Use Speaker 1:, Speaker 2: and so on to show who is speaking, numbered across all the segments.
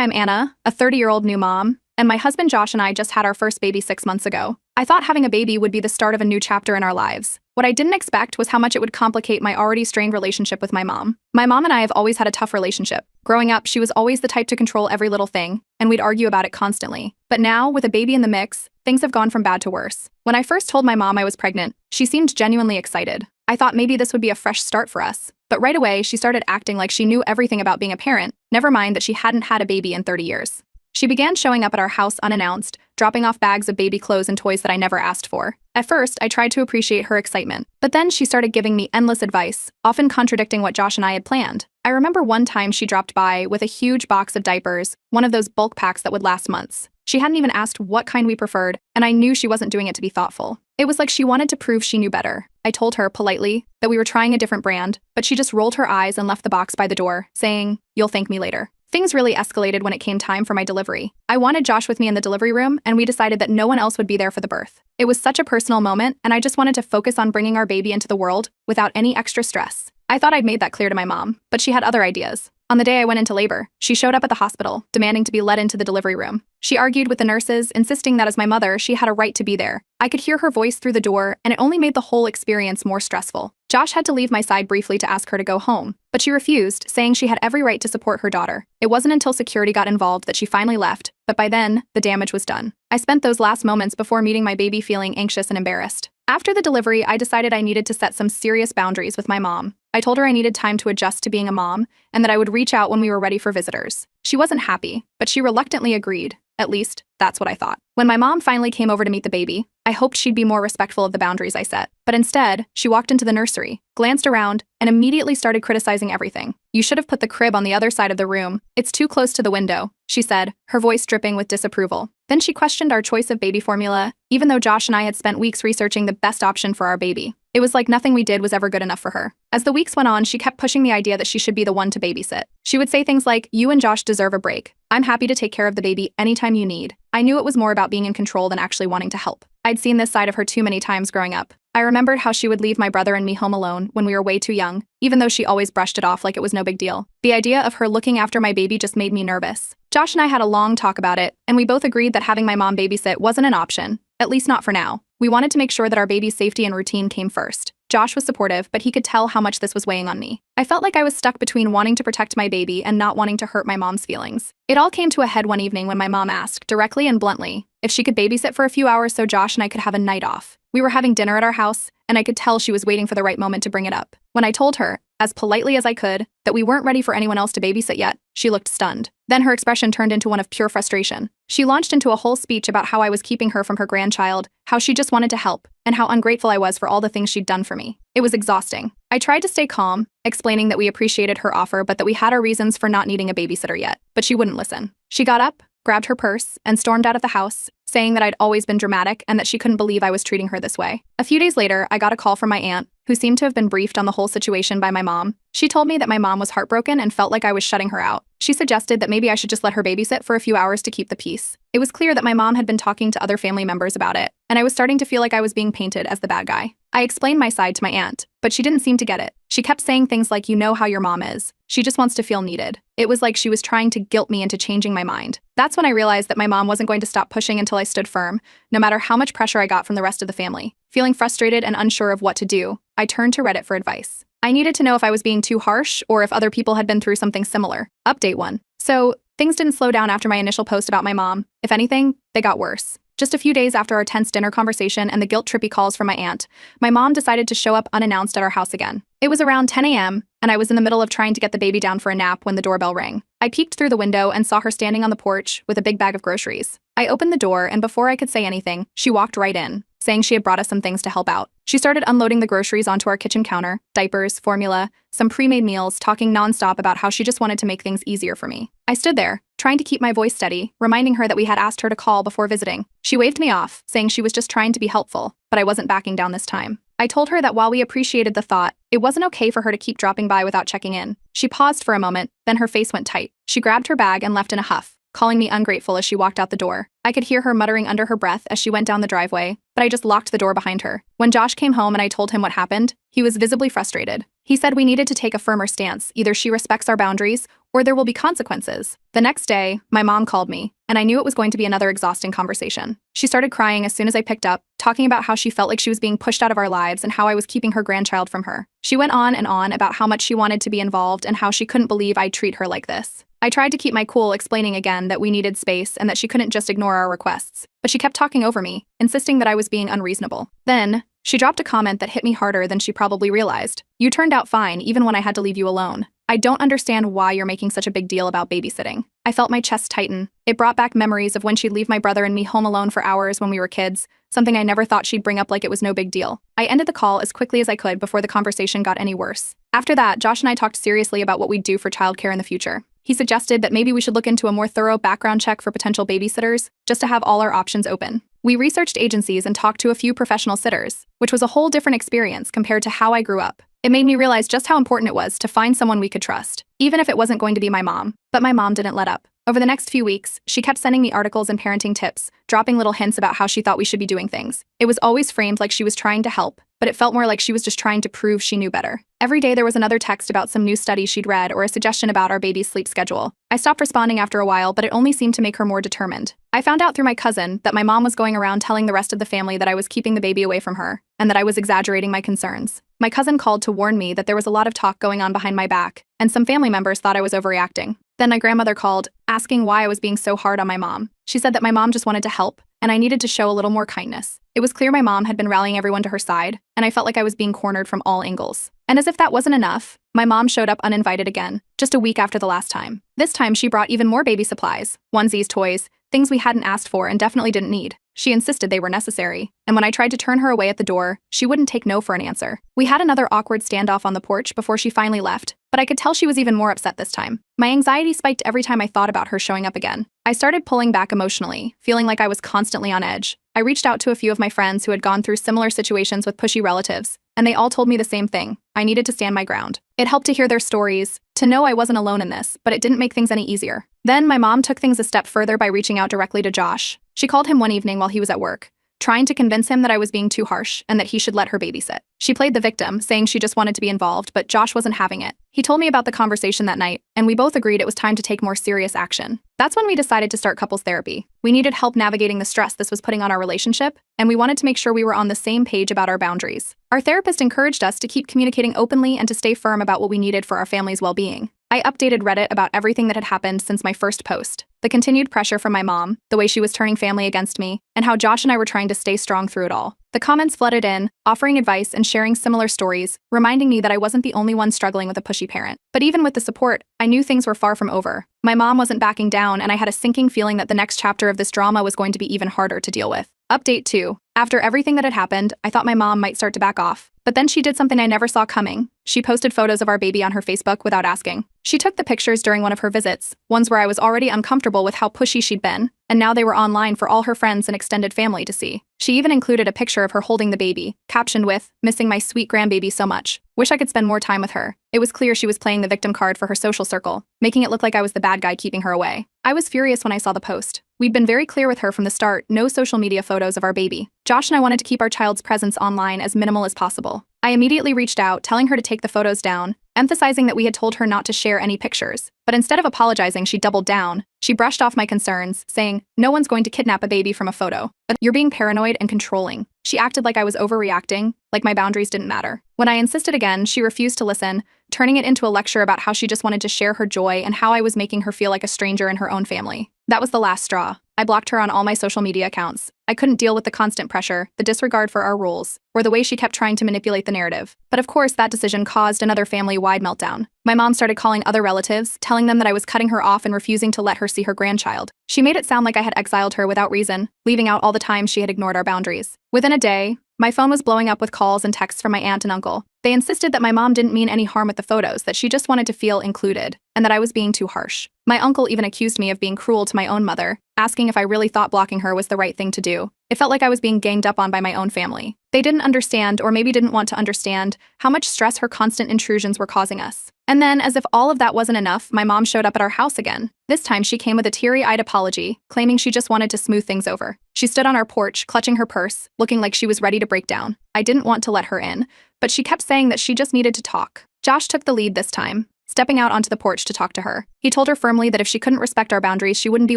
Speaker 1: I'm Anna, a 30-year-old new mom, and my husband Josh and I just had our first baby 6 months ago. I thought having a baby would be the start of a new chapter in our lives. What I didn't expect was how much it would complicate my already strained relationship with my mom. My mom and I have always had a tough relationship. Growing up, she was always the type to control every little thing, and we'd argue about it constantly. But now, with a baby in the mix, things have gone from bad to worse. When I first told my mom I was pregnant, she seemed genuinely excited. I thought maybe this would be a fresh start for us. But right away, she started acting like she knew everything about being a parent, never mind that she hadn't had a baby in 30 years. She began showing up at our house unannounced, dropping off bags of baby clothes and toys that I never asked for. At first, I tried to appreciate her excitement, but then she started giving me endless advice, often contradicting what Josh and I had planned. I remember one time she dropped by with a huge box of diapers, one of those bulk packs that would last months. She hadn't even asked what kind we preferred, and I knew she wasn't doing it to be thoughtful. It was like she wanted to prove she knew better. I told her, politely, that we were trying a different brand, but she just rolled her eyes and left the box by the door, saying, "You'll thank me later." Things really escalated when it came time for my delivery. I wanted Josh with me in the delivery room, and we decided that no one else would be there for the birth. It was such a personal moment, and I just wanted to focus on bringing our baby into the world without any extra stress. I thought I'd made that clear to my mom, but she had other ideas. On the day I went into labor, she showed up at the hospital, demanding to be led into the delivery room. She argued with the nurses, insisting that as my mother, she had a right to be there. I could hear her voice through the door, and it only made the whole experience more stressful. Josh had to leave my side briefly to ask her to go home, but she refused, saying she had every right to support her daughter. It wasn't until security got involved that she finally left, but by then, the damage was done. I spent those last moments before meeting my baby feeling anxious and embarrassed. After the delivery, I decided I needed to set some serious boundaries with my mom. I told her I needed time to adjust to being a mom, and that I would reach out when we were ready for visitors. She wasn't happy, but she reluctantly agreed. At least, that's what I thought. When my mom finally came over to meet the baby, I hoped she'd be more respectful of the boundaries I set. But instead, she walked into the nursery, glanced around, and immediately started criticizing everything. "You should have put the crib on the other side of the room. It's too close to the window," she said, her voice dripping with disapproval. Then she questioned our choice of baby formula, even though Josh and I had spent weeks researching the best option for our baby. It was like nothing we did was ever good enough for her. As the weeks went on, she kept pushing the idea that she should be the one to babysit. She would say things like, "You and Josh deserve a break. I'm happy to take care of the baby anytime you need." I knew it was more about being in control than actually wanting to help. I'd seen this side of her too many times growing up. I remembered how she would leave my brother and me home alone when we were way too young, even though she always brushed it off like it was no big deal. The idea of her looking after my baby just made me nervous. Josh and I had a long talk about it, and we both agreed that having my mom babysit wasn't an option, at least not for now. We wanted to make sure that our baby's safety and routine came first. Josh was supportive, but he could tell how much this was weighing on me. I felt like I was stuck between wanting to protect my baby and not wanting to hurt my mom's feelings. It all came to a head one evening when my mom asked, directly and bluntly, if she could babysit for a few hours so Josh and I could have a night off. We were having dinner at our house, and I could tell she was waiting for the right moment to bring it up. When I told her, as politely as I could, that we weren't ready for anyone else to babysit yet, she looked stunned. Then her expression turned into one of pure frustration. She launched into a whole speech about how I was keeping her from her grandchild, how she just wanted to help, and how ungrateful I was for all the things she'd done for me. It was exhausting. I tried to stay calm, explaining that we appreciated her offer but that we had our reasons for not needing a babysitter yet. But she wouldn't listen. She got up, grabbed her purse, and stormed out of the house, saying that I'd always been dramatic and that she couldn't believe I was treating her this way. A few days later, I got a call from my aunt, who seemed to have been briefed on the whole situation by my mom. She told me that my mom was heartbroken and felt like I was shutting her out. She suggested that maybe I should just let her babysit for a few hours to keep the peace. It was clear that my mom had been talking to other family members about it, and I was starting to feel like I was being painted as the bad guy. I explained my side to my aunt, but she didn't seem to get it. She kept saying things like, "You know how your mom is. She just wants to feel needed." It was like she was trying to guilt me into changing my mind. That's when I realized that my mom wasn't going to stop pushing until I stood firm, no matter how much pressure I got from the rest of the family. Feeling frustrated and unsure of what to do, I turned to Reddit for advice. I needed to know if I was being too harsh or if other people had been through something similar. Update 1. So, things didn't slow down after my initial post about my mom. If anything, they got worse. Just a few days after our tense dinner conversation and the guilt-trippy calls from my aunt, my mom decided to show up unannounced at our house again. It was around 10 a.m., and I was in the middle of trying to get the baby down for a nap when the doorbell rang. I peeked through the window and saw her standing on the porch with a big bag of groceries. I opened the door, and before I could say anything, she walked right in, saying she had brought us some things to help out. She started unloading the groceries onto our kitchen counter, diapers, formula, some pre-made meals, talking nonstop about how she just wanted to make things easier for me. I stood there, trying to keep my voice steady, reminding her that we had asked her to call before visiting. She waved me off, saying she was just trying to be helpful, but I wasn't backing down this time. I told her that while we appreciated the thought, it wasn't okay for her to keep dropping by without checking in. She paused for a moment, then her face went tight. She grabbed her bag and left in a huff. calling me ungrateful as she walked out the door. I could hear her muttering under her breath as she went down the driveway, but I just locked the door behind her. When Josh came home and I told him what happened, he was visibly frustrated. He said we needed to take a firmer stance. Either she respects our boundaries, or there will be consequences. The next day, my mom called me, and I knew it was going to be another exhausting conversation. She started crying as soon as I picked up, talking about how she felt like she was being pushed out of our lives and how I was keeping her grandchild from her. She went on and on about how much she wanted to be involved and how she couldn't believe I'd treat her like this. I tried to keep my cool, explaining again that we needed space and that she couldn't just ignore our requests, but she kept talking over me, insisting that I was being unreasonable. Then, she dropped a comment that hit me harder than she probably realized. You turned out fine even when I had to leave you alone. I don't understand why you're making such a big deal about babysitting. I felt my chest tighten. It brought back memories of when she'd leave my brother and me home alone for hours when we were kids, something I never thought she'd bring up like it was no big deal. I ended the call as quickly as I could before the conversation got any worse. After that, Josh and I talked seriously about what we'd do for childcare in the future. He suggested that maybe we should look into a more thorough background check for potential babysitters, just to have all our options open. We researched agencies and talked to a few professional sitters, which was a whole different experience compared to how I grew up. It made me realize just how important it was to find someone we could trust, even if it wasn't going to be my mom. But my mom didn't let up. Over the next few weeks, she kept sending me articles and parenting tips, dropping little hints about how she thought we should be doing things. It was always framed like she was trying to help, but it felt more like she was just trying to prove she knew better. Every day there was another text about some new study she'd read or a suggestion about our baby's sleep schedule. I stopped responding after a while, but it only seemed to make her more determined. I found out through my cousin that my mom was going around telling the rest of the family that I was keeping the baby away from her, and that I was exaggerating my concerns. My cousin called to warn me that there was a lot of talk going on behind my back, and some family members thought I was overreacting. Then my grandmother called, asking why I was being so hard on my mom. She said that my mom just wanted to help, and I needed to show a little more kindness. It was clear my mom had been rallying everyone to her side, and I felt like I was being cornered from all angles. And as if that wasn't enough, my mom showed up uninvited again, just a week after the last time. This time she brought even more baby supplies, onesies, toys, things we hadn't asked for and definitely didn't need. She insisted they were necessary, and when I tried to turn her away at the door, she wouldn't take no for an answer. We had another awkward standoff on the porch before she finally left, but I could tell she was even more upset this time. My anxiety spiked every time I thought about her showing up again. I started pulling back emotionally, feeling like I was constantly on edge. I reached out to a few of my friends who had gone through similar situations with pushy relatives, and they all told me the same thing. I needed to stand my ground. It helped to hear their stories, to know I wasn't alone in this, but it didn't make things any easier. Then my mom took things a step further by reaching out directly to Josh. She called him one evening while he was at work, trying to convince him that I was being too harsh and that he should let her babysit. She played the victim, saying she just wanted to be involved, but Josh wasn't having it. He told me about the conversation that night, and we both agreed it was time to take more serious action. That's when we decided to start couples therapy. We needed help navigating the stress this was putting on our relationship, and we wanted to make sure we were on the same page about our boundaries. Our therapist encouraged us to keep communicating openly and to stay firm about what we needed for our family's well-being. I updated Reddit about everything that had happened since my first post, the continued pressure from my mom, the way she was turning family against me, and how Josh and I were trying to stay strong through it all. The comments flooded in, offering advice and sharing similar stories, reminding me that I wasn't the only one struggling with a pushy parent. But even with the support, I knew things were far from over. My mom wasn't backing down, and I had a sinking feeling that the next chapter of this drama was going to be even harder to deal with. Update 2. After everything that had happened, I thought my mom might start to back off. But then she did something I never saw coming. She posted photos of our baby on her Facebook without asking. She took the pictures during one of her visits, ones where I was already uncomfortable with how pushy she'd been, and now they were online for all her friends and extended family to see. She even included a picture of her holding the baby, captioned with, "Missing my sweet grandbaby so much. Wish I could spend more time with her." It was clear she was playing the victim card for her social circle, making it look like I was the bad guy keeping her away. I was furious when I saw the post. We'd been very clear with her from the start, no social media photos of our baby. Josh and I wanted to keep our child's presence online as minimal as possible. I immediately reached out, telling her to take the photos down, emphasizing that we had told her not to share any pictures. But instead of apologizing, she doubled down. She brushed off my concerns, saying, "No one's going to kidnap a baby from a photo. You're being paranoid and controlling." She acted like I was overreacting, like my boundaries didn't matter. When I insisted again, she refused to listen, turning it into a lecture about how she just wanted to share her joy and how I was making her feel like a stranger in her own family. That was the last straw. I blocked her on all my social media accounts. I couldn't deal with the constant pressure, the disregard for our rules, or the way she kept trying to manipulate the narrative. But of course, that decision caused another family-wide meltdown. My mom started calling other relatives, telling them that I was cutting her off and refusing to let her see her grandchild. She made it sound like I had exiled her without reason, leaving out all the times she had ignored our boundaries. Within a day, my phone was blowing up with calls and texts from my aunt and uncle. They insisted that my mom didn't mean any harm with the photos, that she just wanted to feel included. and that I was being too harsh. My uncle even accused me of being cruel to my own mother, asking if I really thought blocking her was the right thing to do. It felt like I was being ganged up on by my own family. They didn't understand, or maybe didn't want to understand, how much stress her constant intrusions were causing us. And then, as if all of that wasn't enough, my mom showed up at our house again. This time, she came with a teary-eyed apology, claiming she just wanted to smooth things over. She stood on our porch, clutching her purse, looking like she was ready to break down. I didn't want to let her in, but she kept saying that she just needed to talk. Josh took the lead this time, stepping out onto the porch to talk to her. He told her firmly that if she couldn't respect our boundaries, she wouldn't be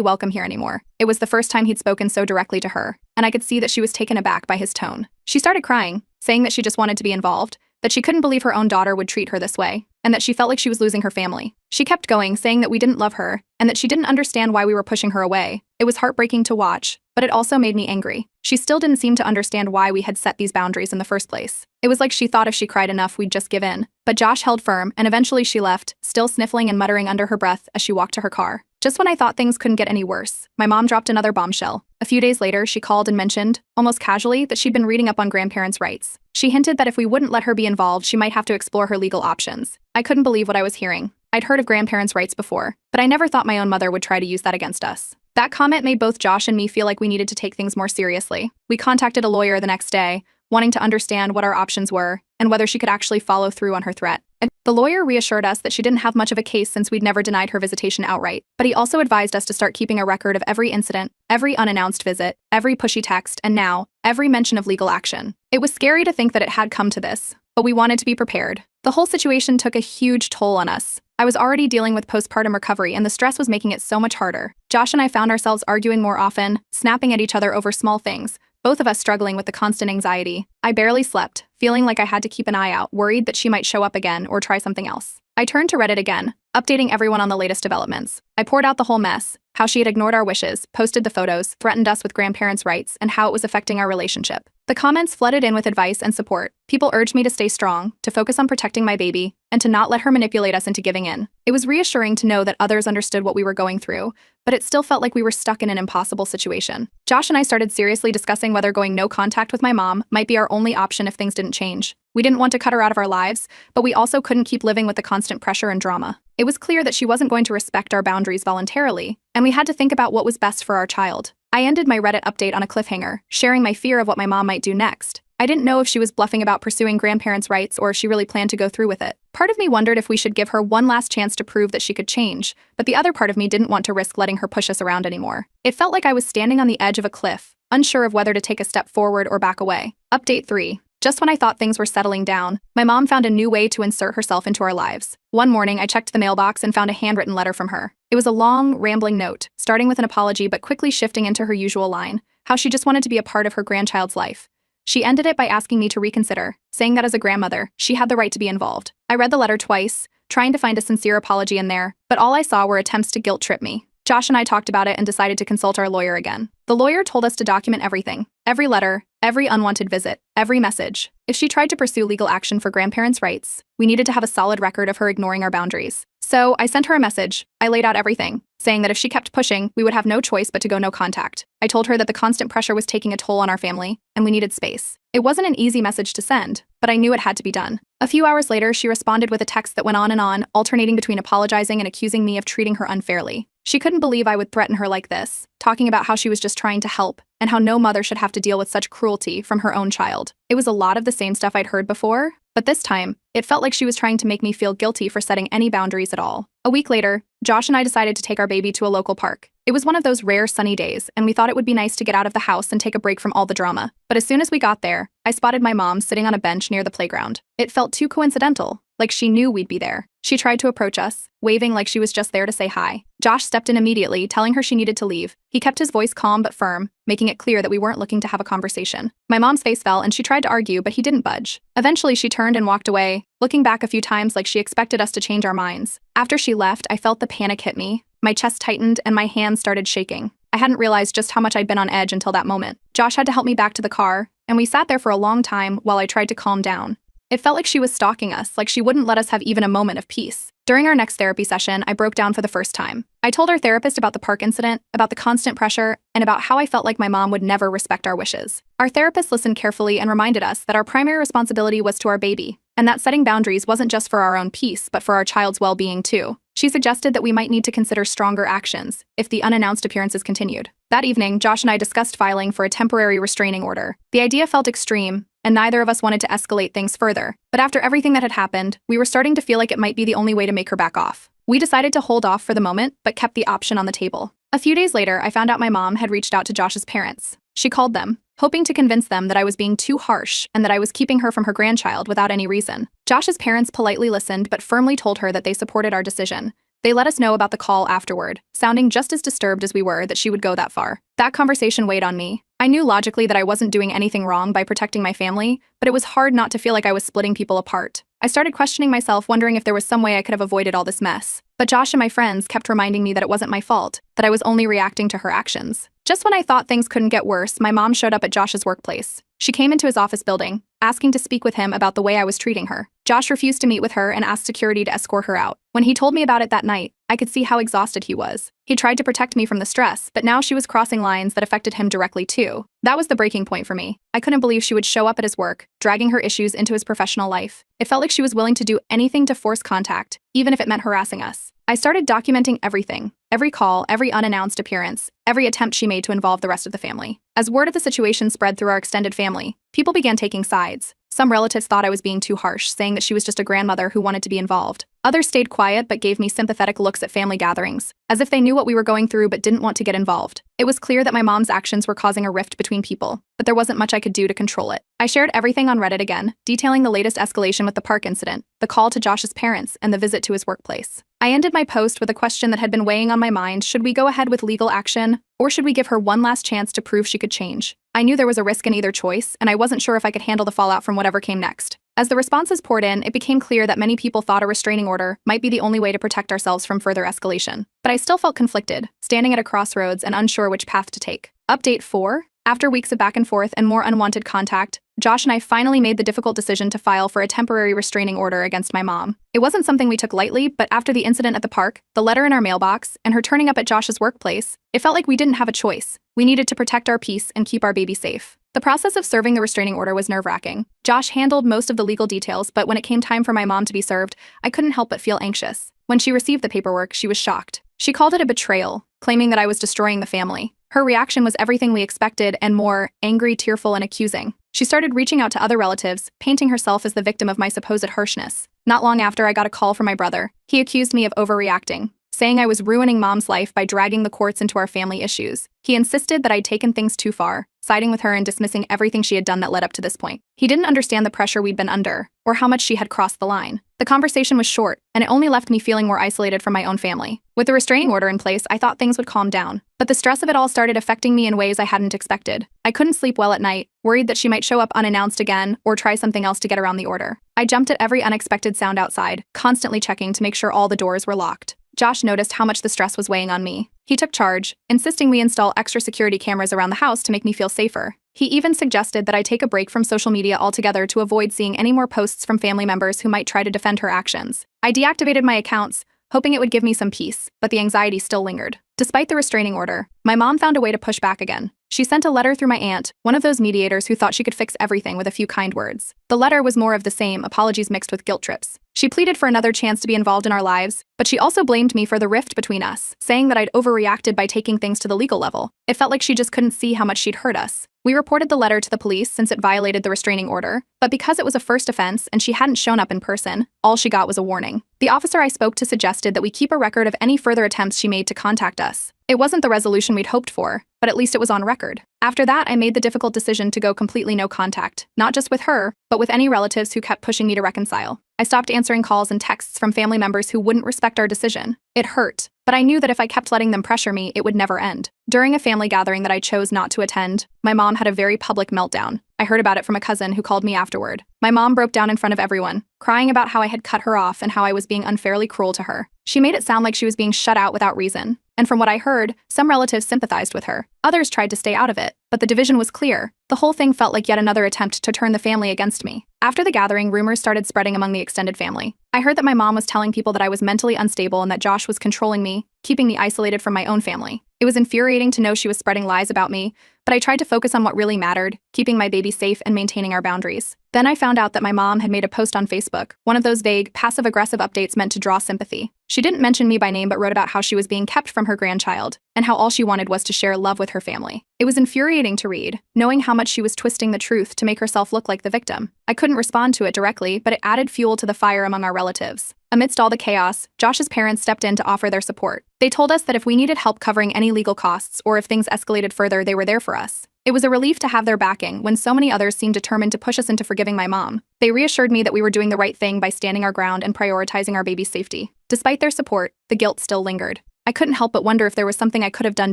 Speaker 1: welcome here anymore. It was the first time he'd spoken so directly to her, and I could see that she was taken aback by his tone. She started crying, saying that she just wanted to be involved, that she couldn't believe her own daughter would treat her this way, and that she felt like she was losing her family. She kept going, saying that we didn't love her, and that she didn't understand why we were pushing her away. It was heartbreaking to watch, but it also made me angry. She still didn't seem to understand why we had set these boundaries in the first place. It was like she thought if she cried enough, we'd just give in. But Josh held firm, and eventually she left, still sniffling and muttering under her breath as she walked to her car. Just when I thought things couldn't get any worse, my mom dropped another bombshell. A few days later, she called and mentioned, almost casually, that she'd been reading up on grandparents' rights. She hinted that if we wouldn't let her be involved, she might have to explore her legal options. I couldn't believe what I was hearing. I'd heard of grandparents' rights before, but I never thought my own mother would try to use that against us. That comment made both Josh and me feel like we needed to take things more seriously. We contacted a lawyer the next day, wanting to understand what our options were and whether she could actually follow through on her threat. The lawyer reassured us that she didn't have much of a case since we'd never denied her visitation outright, but he also advised us to start keeping a record of every incident, every unannounced visit, every pushy text, and now, every mention of legal action. It was scary to think that it had come to this, but we wanted to be prepared. The whole situation took a huge toll on us. I was already dealing with postpartum recovery, and the stress was making it so much harder. Josh and I found ourselves arguing more often, snapping at each other over small things, both of us struggling with the constant anxiety. I barely slept, feeling like I had to keep an eye out, worried that she might show up again or try something else. I turned to Reddit again, updating everyone on the latest developments. I poured out the whole mess, how she had ignored our wishes, posted the photos, threatened us with grandparents' rights, and how it was affecting our relationship. The comments flooded in with advice and support. People urged me to stay strong, to focus on protecting my baby, and to not let her manipulate us into giving in. It was reassuring to know that others understood what we were going through, but it still felt like we were stuck in an impossible situation. Josh and I started seriously discussing whether going no contact with my mom might be our only option if things didn't change. We didn't want to cut her out of our lives, but we also couldn't keep living with the constant pressure and drama. It was clear that she wasn't going to respect our boundaries voluntarily, and we had to think about what was best for our child. I ended my Reddit update on a cliffhanger, sharing my fear of what my mom might do next. I didn't know if she was bluffing about pursuing grandparents' rights or if she really planned to go through with it. Part of me wondered if we should give her one last chance to prove that she could change, but the other part of me didn't want to risk letting her push us around anymore. It felt like I was standing on the edge of a cliff, unsure of whether to take a step forward or back away. Update 3. Just when I thought things were settling down, my mom found a new way to insert herself into our lives. One morning, I checked the mailbox and found a handwritten letter from her. It was a long, rambling note, starting with an apology but quickly shifting into her usual line, how she just wanted to be a part of her grandchild's life. She ended it by asking me to reconsider, saying that as a grandmother, she had the right to be involved. I read the letter twice, trying to find a sincere apology in there, but all I saw were attempts to guilt-trip me. Josh and I talked about it and decided to consult our lawyer again. The lawyer told us to document everything, every letter, every unwanted visit, every message. If she tried to pursue legal action for grandparents' rights, we needed to have a solid record of her ignoring our boundaries. So I sent her a message. I laid out everything, saying that if she kept pushing, we would have no choice but to go no contact. I told her that the constant pressure was taking a toll on our family, and we needed space. It wasn't an easy message to send, but I knew it had to be done. A few hours later, she responded with a text that went on, alternating between apologizing and accusing me of treating her unfairly. She couldn't believe I would threaten her like this, talking about how she was just trying to help, and how no mother should have to deal with such cruelty from her own child. It was a lot of the same stuff I'd heard before, but this time, it felt like she was trying to make me feel guilty for setting any boundaries at all. A week later, Josh and I decided to take our baby to a local park. It was one of those rare sunny days, and we thought it would be nice to get out of the house and take a break from all the drama. But as soon as we got there, I spotted my mom sitting on a bench near the playground. It felt too coincidental, like she knew we'd be there. She tried to approach us, waving like she was just there to say hi. Josh stepped in immediately, telling her she needed to leave. He kept his voice calm but firm, making it clear that we weren't looking to have a conversation. My mom's face fell and she tried to argue, but he didn't budge. Eventually, she turned and walked away, looking back a few times like she expected us to change our minds. After she left, I felt the panic hit me. My chest tightened and my hands started shaking. I hadn't realized just how much I'd been on edge until that moment. Josh had to help me back to the car, and we sat there for a long time while I tried to calm down. It felt like she was stalking us, like she wouldn't let us have even a moment of peace. During our next therapy session, I broke down for the first time. I told our therapist about the park incident, about the constant pressure, and about how I felt like my mom would never respect our wishes. Our therapist listened carefully and reminded us that our primary responsibility was to our baby, and that setting boundaries wasn't just for our own peace, but for our child's well-being too. She suggested that we might need to consider stronger actions if the unannounced appearances continued. That evening, Josh and I discussed filing for a temporary restraining order. The idea felt extreme, and neither of us wanted to escalate things further. But after everything that had happened, we were starting to feel like it might be the only way to make her back off. We decided to hold off for the moment, but kept the option on the table. A few days later, I found out my mom had reached out to Josh's parents. She called them, hoping to convince them that I was being too harsh and that I was keeping her from her grandchild without any reason. Josh's parents politely listened but firmly told her that they supported our decision. They let us know about the call afterward, sounding just as disturbed as we were that she would go that far. That conversation weighed on me. I knew logically that I wasn't doing anything wrong by protecting my family, but it was hard not to feel like I was splitting people apart. I started questioning myself, wondering if there was some way I could have avoided all this mess. But Josh and my friends kept reminding me that it wasn't my fault, that I was only reacting to her actions. Just when I thought things couldn't get worse, my mom showed up at Josh's workplace. She came into his office building, asking to speak with him about the way I was treating her. Josh refused to meet with her and asked security to escort her out. When he told me about it that night, I could see how exhausted he was. He tried to protect me from the stress, but now she was crossing lines that affected him directly too. That was the breaking point for me. I couldn't believe she would show up at his work, dragging her issues into his professional life. It felt like she was willing to do anything to force contact, even if it meant harassing us. I started documenting everything, every call, every unannounced appearance, every attempt she made to involve the rest of the family. As word of the situation spread through our extended family, people began taking sides. Some relatives thought I was being too harsh, saying that she was just a grandmother who wanted to be involved. Others stayed quiet but gave me sympathetic looks at family gatherings, as if they knew what we were going through but didn't want to get involved. It was clear that my mom's actions were causing a rift between people, but there wasn't much I could do to control it. I shared everything on Reddit again, detailing the latest escalation with the park incident, the call to Josh's parents, and the visit to his workplace. I ended my post with a question that had been weighing on my mind: should we go ahead with legal action, or should we give her one last chance to prove she could change? I knew there was a risk in either choice, and I wasn't sure if I could handle the fallout from whatever came next. As the responses poured in, it became clear that many people thought a restraining order might be the only way to protect ourselves from further escalation. But I still felt conflicted, standing at a crossroads and unsure which path to take. Update 4. After weeks of back and forth and more unwanted contact, Josh and I finally made the difficult decision to file for a temporary restraining order against my mom. It wasn't something we took lightly, but after the incident at the park, the letter in our mailbox, and her turning up at Josh's workplace, it felt like we didn't have a choice. We needed to protect our peace and keep our baby safe. The process of serving the restraining order was nerve-wracking. Josh handled most of the legal details, but when it came time for my mom to be served, I couldn't help but feel anxious. When she received the paperwork, she was shocked. She called it a betrayal, claiming that I was destroying the family. Her reaction was everything we expected and more: angry, tearful, and accusing. She started reaching out to other relatives, painting herself as the victim of my supposed harshness. Not long after, I got a call from my brother. He accused me of overreacting, saying I was ruining mom's life by dragging the courts into our family issues. He insisted that I'd taken things too far, siding with her and dismissing everything she had done that led up to this point. He didn't understand the pressure we'd been under, or how much she had crossed the line. The conversation was short, and it only left me feeling more isolated from my own family. With the restraining order in place, I thought things would calm down, but the stress of it all started affecting me in ways I hadn't expected. I couldn't sleep well at night, worried that she might show up unannounced again or try something else to get around the order. I jumped at every unexpected sound outside, constantly checking to make sure all the doors were locked. Josh noticed how much the stress was weighing on me. He took charge, insisting we install extra security cameras around the house to make me feel safer. He even suggested that I take a break from social media altogether to avoid seeing any more posts from family members who might try to defend her actions. I deactivated my accounts, hoping it would give me some peace, but the anxiety still lingered. Despite the restraining order, my mom found a way to push back again. She sent a letter through my aunt, one of those mediators who thought she could fix everything with a few kind words. The letter was more of the same, apologies mixed with guilt trips. She pleaded for another chance to be involved in our lives, but she also blamed me for the rift between us, saying that I'd overreacted by taking things to the legal level. It felt like she just couldn't see how much she'd hurt us. We reported the letter to the police since it violated the restraining order, but because it was a first offense and she hadn't shown up in person, all she got was a warning. The officer I spoke to suggested that we keep a record of any further attempts she made to contact us. It wasn't the resolution we'd hoped for, but at least it was on record. After that, I made the difficult decision to go completely no contact, not just with her, but with any relatives who kept pushing me to reconcile. I stopped answering calls and texts from family members who wouldn't respect our decision. It hurt, but I knew that if I kept letting them pressure me, it would never end. During a family gathering that I chose not to attend, my mom had a very public meltdown. I heard about it from a cousin who called me afterward. My mom broke down in front of everyone, crying about how I had cut her off and how I was being unfairly cruel to her. She made it sound like she was being shut out without reason. And from what I heard, some relatives sympathized with her. Others tried to stay out of it, but the division was clear. The whole thing felt like yet another attempt to turn the family against me. After the gathering, rumors started spreading among the extended family. I heard that my mom was telling people that I was mentally unstable and that Josh was controlling me, keeping me isolated from my own family. It was infuriating to know she was spreading lies about me, but I tried to focus on what really mattered, keeping my baby safe and maintaining our boundaries. Then I found out that my mom had made a post on Facebook, one of those vague, passive-aggressive updates meant to draw sympathy. She didn't mention me by name but wrote about how she was being kept from her grandchild, and how all she wanted was to share love with her family. It was infuriating to read, knowing how much she was twisting the truth to make herself look like the victim. I couldn't respond to it directly, but it added fuel to the fire among our relatives. Amidst all the chaos, Josh's parents stepped in to offer their support. They told us that if we needed help covering any legal costs or if things escalated further, they were there for us. It was a relief to have their backing when so many others seemed determined to push us into forgiving my mom. They reassured me that we were doing the right thing by standing our ground and prioritizing our baby's safety. Despite their support, the guilt still lingered. I couldn't help but wonder if there was something I could have done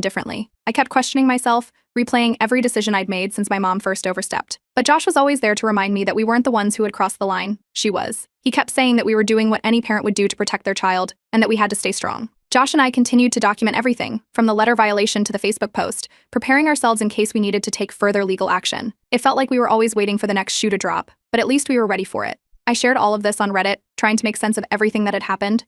Speaker 1: differently. I kept questioning myself, replaying every decision I'd made since my mom first overstepped. But Josh was always there to remind me that we weren't the ones who had crossed the line. She was. He kept saying that we were doing what any parent would do to protect their child, and that we had to stay strong. Josh and I continued to document everything, from the letter violation to the Facebook post, preparing ourselves in case we needed to take further legal action. It felt like we were always waiting for the next shoe to drop, but at least we were ready for it. I shared all of this on Reddit, trying to make sense of everything that had happened.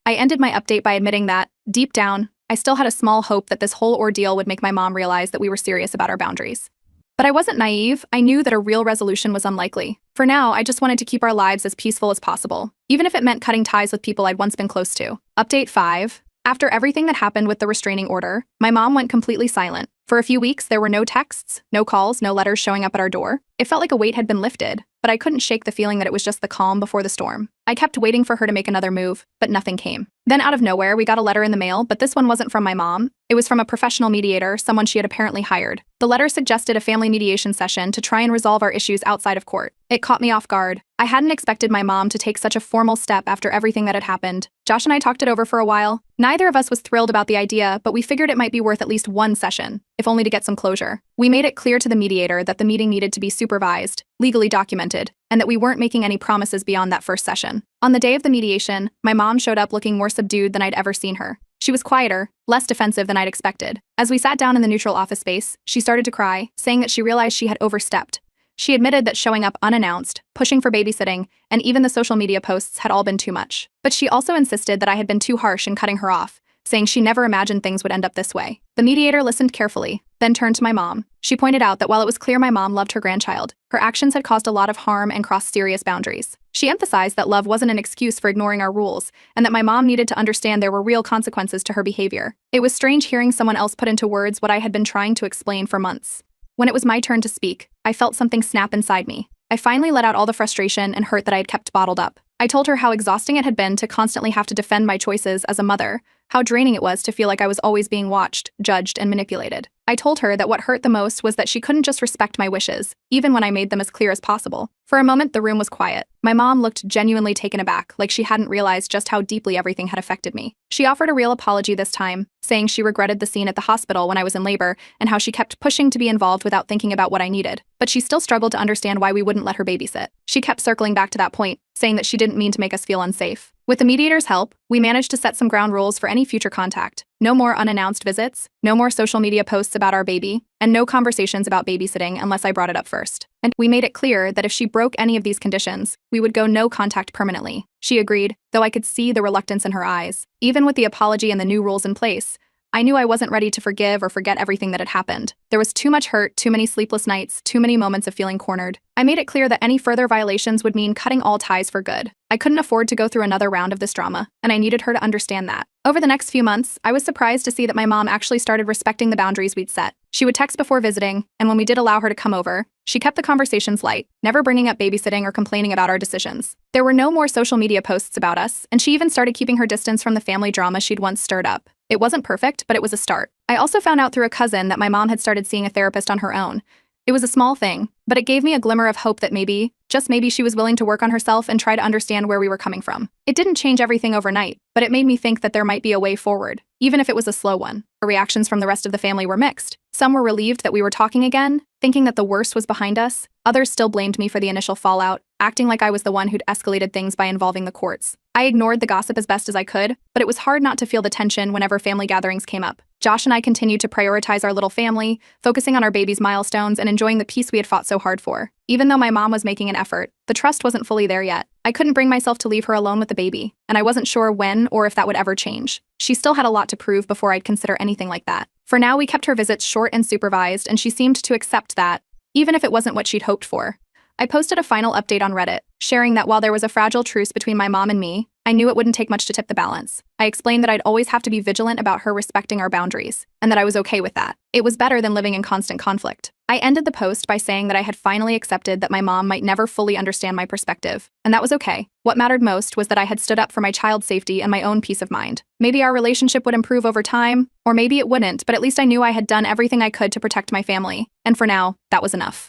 Speaker 1: I ended my update by admitting that, deep down, I still had a small hope that this whole ordeal would make my mom realize that we were serious about our boundaries. But I wasn't naive. I knew that a real resolution was unlikely. For now, I just wanted to keep our lives as peaceful as possible, even if it meant cutting ties with people I'd once been close to. Update 5. After everything that happened with the restraining order, my mom went completely silent. For a few weeks, there were no texts, no calls, no letters showing up at our door. It felt like a weight had been lifted, but I couldn't shake the feeling that it was just the calm before the storm. I kept waiting for her to make another move, but nothing came. Then out of nowhere, we got a letter in the mail, but this one wasn't from my mom. It was from a professional mediator, someone she had apparently hired. The letter suggested a family mediation session to try and resolve our issues outside of court. It caught me off guard. I hadn't expected my mom to take such a formal step after everything that had happened. Josh and I talked it over for a while. Neither of us was thrilled about the idea, but we figured it might be worth at least one session, if only to get some closure. We made it clear to the mediator that the meeting needed to be supervised, legally documented, and that we weren't making any promises beyond that first session. On the day of the mediation, my mom showed up looking more subdued than I'd ever seen her. She was quieter, less defensive than I'd expected. As we sat down in the neutral office space, she started to cry, saying that she realized she had overstepped. She admitted that showing up unannounced, pushing for babysitting, and even the social media posts had all been too much. But she also insisted that I had been too harsh in cutting her off, saying she never imagined things would end up this way. The mediator listened carefully, then turned to my mom. She pointed out that while it was clear my mom loved her grandchild, her actions had caused a lot of harm and crossed serious boundaries. She emphasized that love wasn't an excuse for ignoring our rules, and that my mom needed to understand there were real consequences to her behavior. It was strange hearing someone else put into words what I had been trying to explain for months. When it was my turn to speak, I felt something snap inside me. I finally let out all the frustration and hurt that I had kept bottled up. I told her how exhausting it had been to constantly have to defend my choices as a mother, how draining it was to feel like I was always being watched, judged, and manipulated. I told her that what hurt the most was that she couldn't just respect my wishes, even when I made them as clear as possible. For a moment, the room was quiet. My mom looked genuinely taken aback, like she hadn't realized just how deeply everything had affected me. She offered a real apology this time, saying she regretted the scene at the hospital when I was in labor and how she kept pushing to be involved without thinking about what I needed. But she still struggled to understand why we wouldn't let her babysit. She kept circling back to that point, saying that she didn't mean to make us feel unsafe. With the mediator's help, we managed to set some ground rules for any future contact. No more unannounced visits, no more social media posts about our baby, and no conversations about babysitting unless I brought it up first. And we made it clear that if she broke any of these conditions, we would go no contact permanently. She agreed, though I could see the reluctance in her eyes. Even with the apology and the new rules in place, I knew I wasn't ready to forgive or forget everything that had happened. There was too much hurt, too many sleepless nights, too many moments of feeling cornered. I made it clear that any further violations would mean cutting all ties for good. I couldn't afford to go through another round of this drama, and I needed her to understand that. Over the next few months, I was surprised to see that my mom actually started respecting the boundaries we'd set. She would text before visiting, and when we did allow her to come over, she kept the conversations light, never bringing up babysitting or complaining about our decisions. There were no more social media posts about us, and she even started keeping her distance from the family drama she'd once stirred up. It wasn't perfect, but it was a start. I also found out through a cousin that my mom had started seeing a therapist on her own. It was a small thing, but it gave me a glimmer of hope that maybe, just maybe, she was willing to work on herself and try to understand where we were coming from. It didn't change everything overnight, but it made me think that there might be a way forward, even if it was a slow one. The reactions from the rest of the family were mixed. Some were relieved that we were talking again, thinking that the worst was behind us. Others still blamed me for the initial fallout, acting like I was the one who'd escalated things by involving the courts. I ignored the gossip as best as I could, but it was hard not to feel the tension whenever family gatherings came up. Josh and I continued to prioritize our little family, focusing on our baby's milestones and enjoying the peace we had fought so hard for. Even though my mom was making an effort, the trust wasn't fully there yet. I couldn't bring myself to leave her alone with the baby, and I wasn't sure when or if that would ever change. She still had a lot to prove before I'd consider anything like that. For now, we kept her visits short and supervised, and she seemed to accept that, even if it wasn't what she'd hoped for. I posted a final update on Reddit, sharing that while there was a fragile truce between my mom and me, I knew it wouldn't take much to tip the balance. I explained that I'd always have to be vigilant about her respecting our boundaries, and that I was okay with that. It was better than living in constant conflict. I ended the post by saying that I had finally accepted that my mom might never fully understand my perspective, and that was okay. What mattered most was that I had stood up for my child's safety and my own peace of mind. Maybe our relationship would improve over time, or maybe it wouldn't, but at least I knew I had done everything I could to protect my family, and for now, that was enough.